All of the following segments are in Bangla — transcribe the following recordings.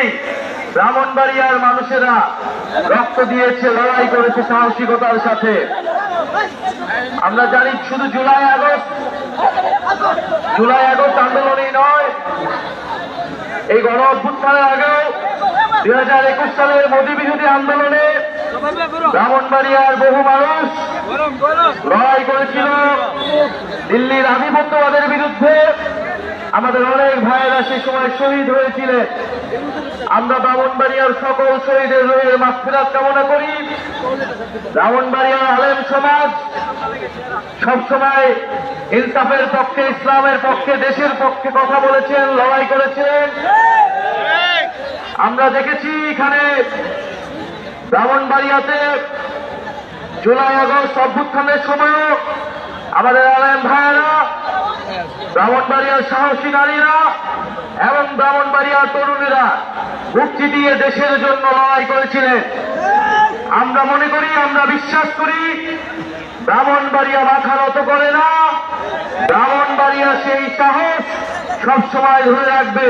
কারণেই ব্রাহ্মণবাড়িয়ার মানুষেরা রক্ত দিয়েছে, লড়াই করেছে সাহসিকতার সাথে। আমরা জানি শুধু জুলাই আগস্ট আন্দোলনই নয়, এই গণ অভ্যুত্থানের আগেও 2021 সালের মোদী বিরোধী আন্দোলনে ব্রাহ্মণবাড়িয়ার বহু মানুষ লড়াই করেছিল দিল্লির আধিপত্যবাদের বিরুদ্ধে। আমাদের অনেক ভাইয়েরা সেই সময় শহীদ হয়েছিলেন। আমরা ব্রাহ্মণবাড়িয়ার সকল শহীদের রুহের মাগফিরাত কামনা করি। ব্রাহ্মণবাড়িয়ার আলেম সমাজ সবসময় ইনসাফের পক্ষে, ইসলামের পক্ষে, দেশের পক্ষে কথা বলেছেন, লড়াই করেছেন। আমরা দেখেছি এখানে ব্রাহ্মণবাড়িয়াতে জুলাই আগস্ট অভ্যুত্থানের সময় আমাদের আলেম ভাইয়েরা, ব্রাহ্মণবাড়িয়ার সাহসী নারীরা এবং ব্রাহ্মণবাড়িয়ার তরুণীরা মুক্তি দিয়ে দেশের জন্য লড়াই করেছিলেন। আমরা মনে করি, আমরা বিশ্বাস করি, ব্রাহ্মণবাড়িয়া মাথা নত করে না। ব্রাহ্মণবাড়িয়া সেই সাহস সবসময় ধরে রাখবে।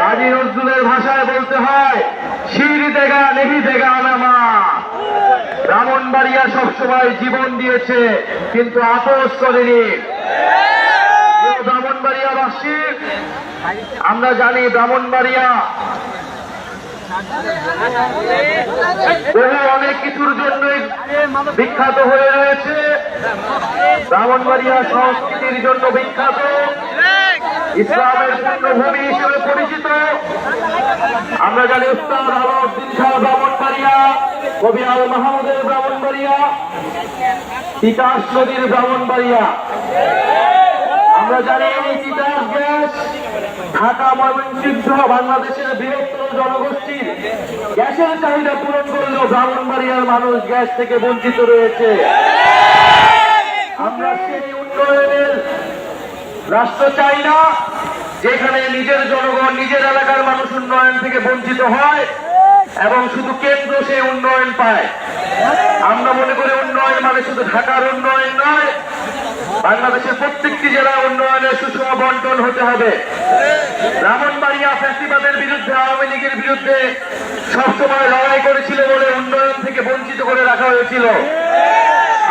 কাজী নজরুলের ভাষায় বলতে হয়, শির দেগা নেহি দেগা নামা। ব্রাহ্মণবাড়িয়া সবসময় জীবন দিয়েছে, কিন্তু আপোষ করেনি। ব্রাহ্মণবাড়িয়াবাসী, আমরা জানি ব্রাহ্মণবাড়িয়া বহু অনেক কিছুর জন্যই বিখ্যাত হয়ে রয়েছে। ব্রাহ্মণবাড়িয়া সংস্কৃতির জন্য বিখ্যাত, ইসলামের পূর্ণভূমি হিসেবে পরিচিত। আমরা জানি উস্তাদ আলাউদ্দিন শাহ ব্রাহ্মণবাড়িয়া, কবি আল মাহমুদের ব্রাহ্মণবাড়িয়া, তিতাস নদীর ব্রাহ্মণবাড়িয়া। আমরা জানি এই তিতাস গ্যাস ঢাকা, ময়মনসিংহ বাংলাদেশের বৃহত্তর জনগোষ্ঠীর গ্যাসের চাহিদা পূরণ করলেও ব্রাহ্মণবাড়িয়ার মানুষ গ্যাস থেকে বঞ্চিত রয়েছে। আমরা সেই উন্নয়নের রাষ্ট্র চাই না যেখানে নিজের জনগণ, নিজের এলাকার মানুষ উন্নয়ন থেকে বঞ্চিত হয় এবং শুধু কেন্দ্র সেই উন্নয়ন পায়। আমরা মনে করি উন্নয়ন মানে শুধু ঢাকার উন্নয়ন নয়, বাংলাদেশের প্রত্যেকটি জেলা উন্নয়নের সুষম বন্টন হতে হবে। ব্রাহ্মণবাড়িয়া ফ্যাসিবাদের বিরুদ্ধে, আওয়ামী লীগের বিরুদ্ধে সবসময় লড়াই করেছিল বলে উন্নয়ন থেকে বঞ্চিত করে রাখা হয়েছিল।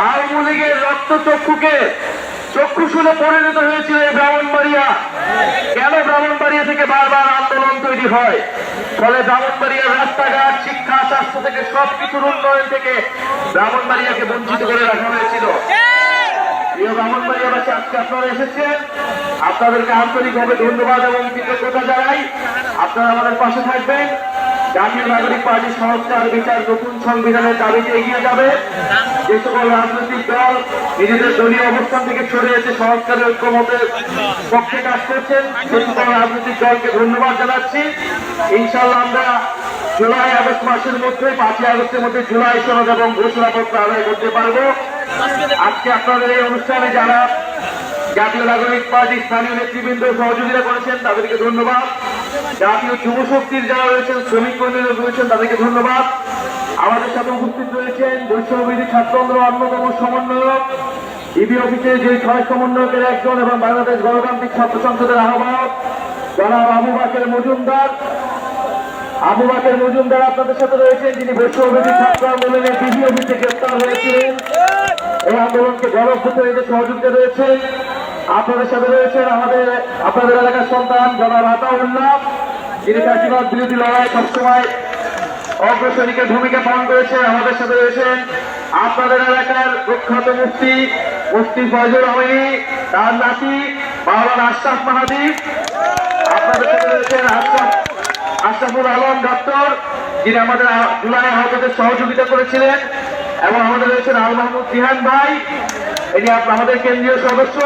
আওয়ামী লীগের রক্তচক্ষুকে চক্ষুশূলে পরিণত হয়েছিল এই ব্রাহ্মণবাড়িয়া। কেন ব্রাহ্মণবাড়িয়া থেকে বারবার আন্দোলন তৈরি হয়? ফলে ব্রাহ্মণবাড়িয়ার রাস্তাঘাট, শিক্ষা, স্বাস্থ্য থেকে সবকিছুর উন্নয়ন থেকে ব্রাহ্মণবাড়িয়াকে বঞ্চিত করে রাখা হয়েছিল। প্রিয় ব্রাহ্মণবাড়িয়াবাসী, আজকে আপনারা এসেছেন, আপনাদেরকে আন্তরিকভাবে ধন্যবাদ এবং কৃতজ্ঞতা জানাই। আপনারা আমাদের পাশে থাকবেন। জাতীয় নাগরিক পার্টি সংস্কার, বিচার, নতুন সংবিধানের দাবিতে এগিয়ে যাবে। যে সকল রাজনৈতিক দল নিজেদের দলীয় অবস্থান থেকে সরে এসে সংস্কারের ঐক্যমতের পক্ষে কাজ করছেন, সে সকল রাজনৈতিক দলকে ধন্যবাদ জানাচ্ছি। ইনশাআল্লাহ আমরা জুলাই আগস্ট মাসের মধ্যে, 5 আগস্টের মধ্যে জুলাই সনদ এবং ঘোষণাপত্র আদায় করতে পারবো। আজকে আপনাদের এই অনুষ্ঠানে যারা জাতীয় নাগরিক পার্টির স্থানীয় নেতৃবৃন্দ সহযোগিতা করেছেন তাদেরকে ধন্যবাদ। জাতীয় যুব শক্তির যারা রয়েছেন, শ্রমিক কর্মীরা রয়েছেন, তাদেরকে ধন্যবাদ। আমাদের সাথে উপস্থিত রয়েছেন বৈষম্যবিরোধী ছাত্রদের অন্যতম সমন্বয়ক, ইবি অফিসের যে 6 সমন্বয়কের একজন এবং বাংলাদেশ গণতান্ত্রিক ছাত্র সংসদের আহ্বায়ক জনাব আবু বাকের মজুমদার। আবু বাকের মজুমদার আপনাদের সাথে রয়েছেন, যিনি বৈষম্যবিরোধী ছাত্র আন্দোলনে বিবি অফিসে গ্রেপ্তার হয়েছিলেন। এই আন্দোলনকে গণঅভ্যুত্থানে সহযোগিতা রয়েছে। আপনাদের সাথে রয়েছেন আপনাদের এলাকার সন্তান জনাব আতাউল্লাহ, যিনি ফ্যাসিবাদ বিরোধী লড়াই সবসময় অগ্রসরীকের ভূমিকা পালন করেছেন। আমাদের সাথে রয়েছেন আপনাদের এলাকার প্রখ্যাত মুফতি ফয়জুল আমিনী, তার নাতি মাওলানা আশরাফ মাহাদি। আপনাদের সাথে রয়েছেন আশরাফুল আলম ডক্টর, যিনি আমাদের জুলাই আহতদের সহযোগিতা করেছিলেন। এবং আমাদের রয়েছেন আল মাহমুদ জিহান ভাই, এটি আমাদের কেন্দ্রীয় সদস্য।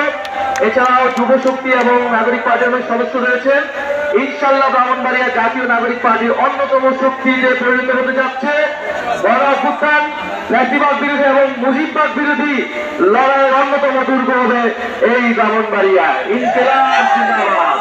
এছাড়াও যুব শক্তি এবং নাগরিক পার্টির সদস্য রয়েছেন। ইনশাআল্লাহ ব্রাহ্মণবাড়িয়া জাতীয় নাগরিক পার্টির অন্যতম শক্তিতে পরিণত হতে যাচ্ছে। গণ অভ্যুত্থান, ফ্যাসিবাদ বিরোধী এবং মুজিববাদ বিরোধী লড়াইয়ের অন্যতম দুর্গ হবে এই ব্রাহ্মণবাড়িয়া। ইনকিলাব জিন্দাবাদ।